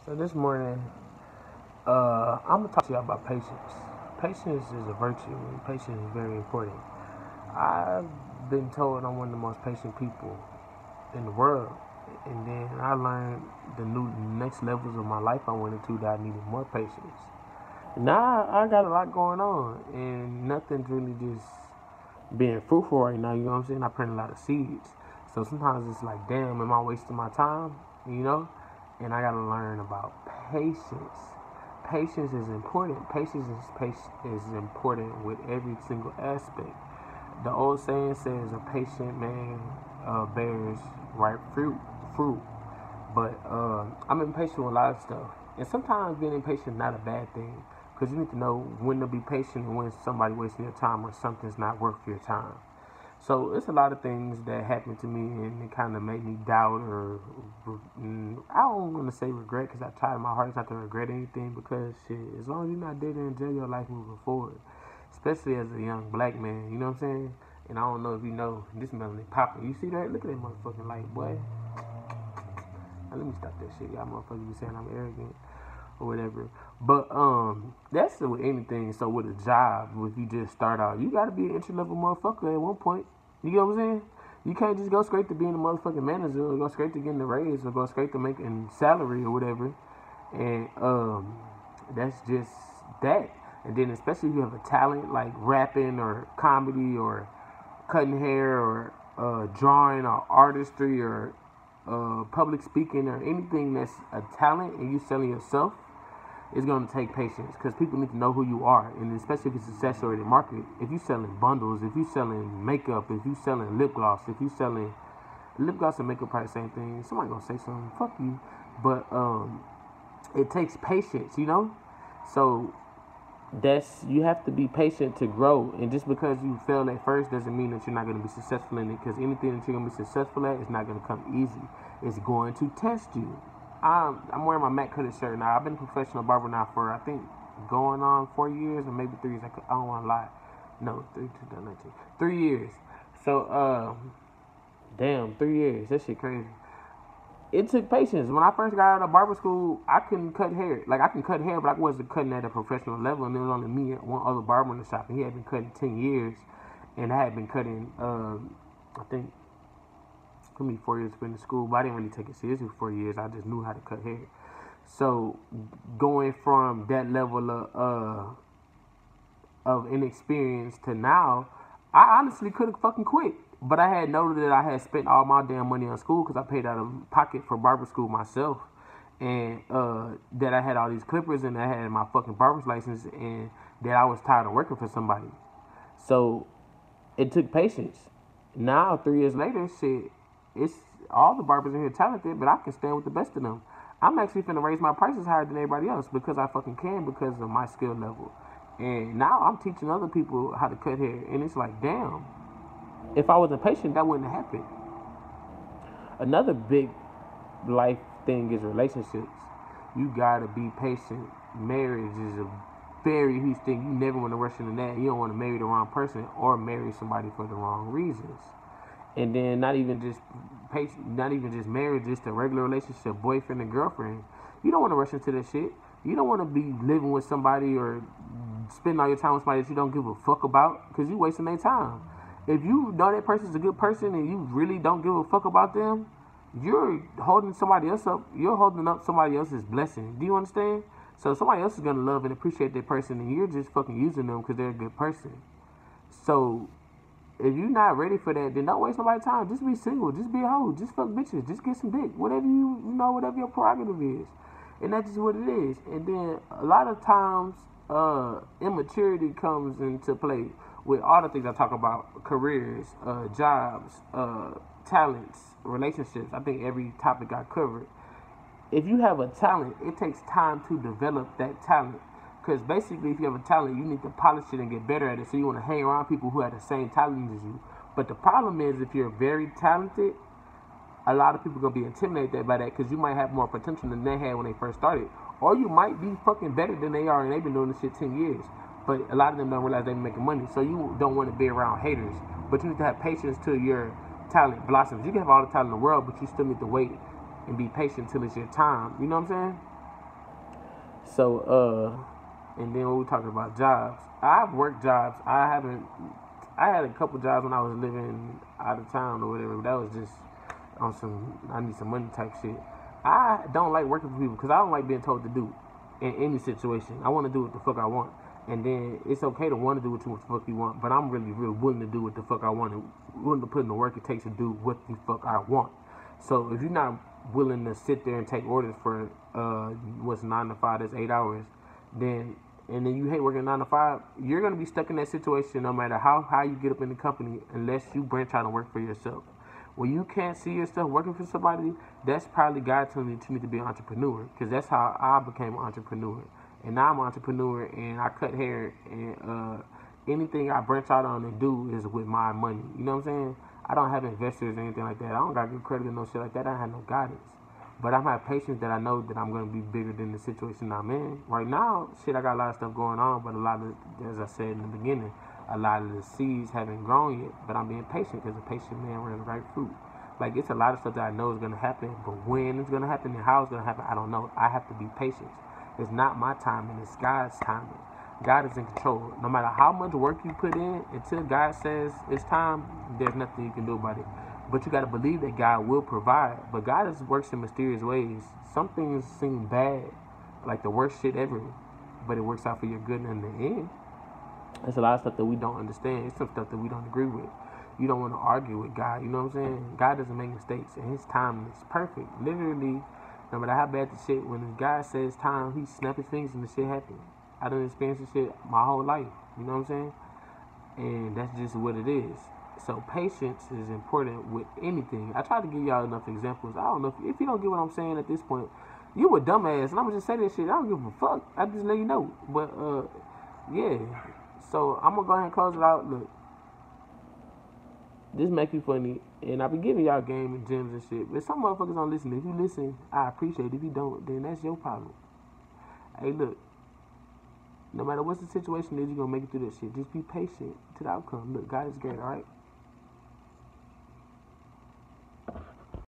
So this morning, I'm gonna talk to you about patience. Patience is a virtue, and patience is very important. I've been told I'm one of the most patient people in the world, and then I learned the new next levels of my life I went into that I needed more patience. Now I got a lot going on, and nothing's really just being fruitful right now. You know what I'm saying? I planted a lot of seeds, so sometimes it's like, damn, am I wasting my time? You know? And I gotta learn about patience. Patience is important. Patience is important with every single aspect. The old saying says, "A patient man bears ripe Fruit. But I'm impatient with a lot of stuff, and sometimes being impatient is not a bad thing, because you need to know when to be patient and when somebody wasting your time or something's not worth your time. So it's a lot of things that happened to me, and it kind of made me doubt, or I don't want to say regret, because I tried my hardest not to regret anything. Because shit, as long as you're not dead, to enjoy your life moving forward, especially as a young black man, you know what I'm saying? And I don't know if you know, this melanin popping. You see that? Look at that motherfucking light, boy. Now, let me stop that shit. Y'all motherfuckers be saying I'm arrogant or whatever. But that's with anything. So with a job, if you just start out, you gotta be an entry level motherfucker at one point. You get what I'm saying? You can't just go straight to being a motherfucking manager, or go straight to getting a raise, or go straight to making salary or whatever. And that's just that. And then especially if you have a talent like rapping or comedy or cutting hair or drawing or artistry or public speaking or anything that's a talent, and you selling yourself, it's going to take patience, because people need to know who you are. And especially if it's a saturated market, if you selling bundles, if you selling makeup, if you selling lip gloss, if you selling lip gloss and makeup, probably the same thing. Somebody gonna say something, fuck you. But it takes patience, you know. So that's, you have to be patient to grow. And just because you fail at first doesn't mean that you're not going to be successful in it, because anything that you're going to be successful at is not going to come easy. It's going to test you. I'm wearing my Matt Cutter shirt now. I've been a professional barber now for, I think, going on 4 years or maybe 3 years. I don't want to lie. No, 2019. 3 years. So damn, 3 years. That shit crazy. It took patience. When I first got out of barber school, I couldn't cut hair. Like, I can cut hair, but I wasn't cutting at a professional level. And there was only me and one other barber in the shop, and he had been cutting 10 years, and I had been cutting, I think, for me, 4 years in school, but I didn't really take it seriously for 4 years. I just knew how to cut hair. So going from that level of inexperience to now, I honestly could have fucking quit. But I had noted that I had spent all my damn money on school, because I paid out of pocket for barber school myself. And that I had all these clippers, and I had my fucking barber's license, and that I was tired of working for somebody. So it took patience. Now, 3 years later, shit, it's all the barbers in here talented, but I can stand with the best of them. I'm actually finna raise my prices higher than everybody else, because I fucking can, because of my skill level. And now I'm teaching other people how to cut hair, and it's like, damn, if I wasn't patient, that wouldn't have happened. Another big life thing is relationships. You gotta be patient. Marriage is a very huge thing. You never want to rush into that. You don't want to marry the wrong person or marry somebody for the wrong reasons. And then not even just patient, not even just marriage, just a regular relationship, boyfriend and girlfriend. You don't want to rush into that shit. You don't want to be living with somebody or spending all your time with somebody that you don't give a fuck about, because you wasting their time. If you know that person's a good person and you really don't give a fuck about them, you're holding somebody else up. You're holding up somebody else's blessing. Do you understand? So somebody else is gonna love and appreciate that person, and you're just fucking using them because they're a good person. So if you're not ready for that, then don't waste nobody's time. Just be single. Just be a hoe. Just fuck bitches. Just get some dick. Whatever you know, whatever your prerogative is, and that's just what it is. And then a lot of times, immaturity comes into play with all the things I talk about: careers, jobs, talents, relationships. I think every topic I covered. If you have a talent, it takes time to develop that talent. Because basically, if you have a talent, you need to polish it and get better at it. So you want to hang around people who have the same talent as you. But the problem is, if you're very talented, a lot of people are going to be intimidated by that, because you might have more potential than they had when they first started. Or you might be fucking better than they are, and they've been doing this shit 10 years. But a lot of them don't realize they're making money. So you don't want to be around haters. But you need to have patience till your talent blossoms. You can have all the talent in the world, but you still need to wait and be patient till it's your time. You know what I'm saying? So, and then when we talking about jobs, I've worked jobs. I haven't. I had a couple jobs when I was living out of town or whatever. But that was just on some I need some money type shit. I don't like working for people because I don't like being told to do in any situation. I want to do what the fuck I want. And then it's okay to want to do what the fuck you want, but I'm really, really willing to do what the fuck I want and willing to put in the work it takes to do what the fuck I want. So if you're not willing to sit there and take orders for what's 9 to 5, that's 8 hours, then and then you hate working 9 to 5, you're gonna be stuck in that situation no matter how high you get up in the company unless you branch out and work for yourself. When you can't see yourself working for somebody, that's probably God telling you to need to be an entrepreneur. Because that's how I became an entrepreneur. And now I'm an entrepreneur and I cut hair and anything I branch out on and do is with my money. You know what I'm saying? I don't have investors or anything like that. I don't got good credit or no shit like that. I don't have no guidance. But I'm have patience that I know that I'm going to be bigger than the situation I'm in. Right now, shit, I got a lot of stuff going on, but a lot of, as I said in the beginning, a lot of the seeds haven't grown yet. But I'm being patient because a patient man rears ripe fruit. Like, it's a lot of stuff that I know is going to happen, but when it's going to happen and how it's going to happen, I don't know. I have to be patient. It's not my timing, it's God's timing. God is in control. No matter how much work you put in, until God says it's time, there's nothing you can do about it. But you got to believe that God will provide. But God works in mysterious ways. Some things seem bad, like the worst shit ever, but it works out for your good in the end. There's a lot of stuff that we don't understand. It's some stuff that we don't agree with. You don't want to argue with God. You know what I'm saying? God doesn't make mistakes, and His time is perfect. Literally, no matter how bad the shit, when God says time, He snap His fingers and the shit happens. I done experienced this shit my whole life. You know what I'm saying? And that's just what it is. So patience is important with anything. I try to give y'all enough examples. I don't know if you don't get what I'm saying at this point, you a dumbass, and I'm gonna just say that shit. I don't give a fuck. I just let you know. But yeah. So I'm gonna go ahead and close it out. Look, this make you funny, and I be giving y'all game and gems and shit. But some motherfuckers don't listen. If you listen, I appreciate it. If you don't, then that's your problem. Hey, look. No matter what the situation is, you're gonna make it through that shit. Just be patient to the outcome. Look, God is great, alright?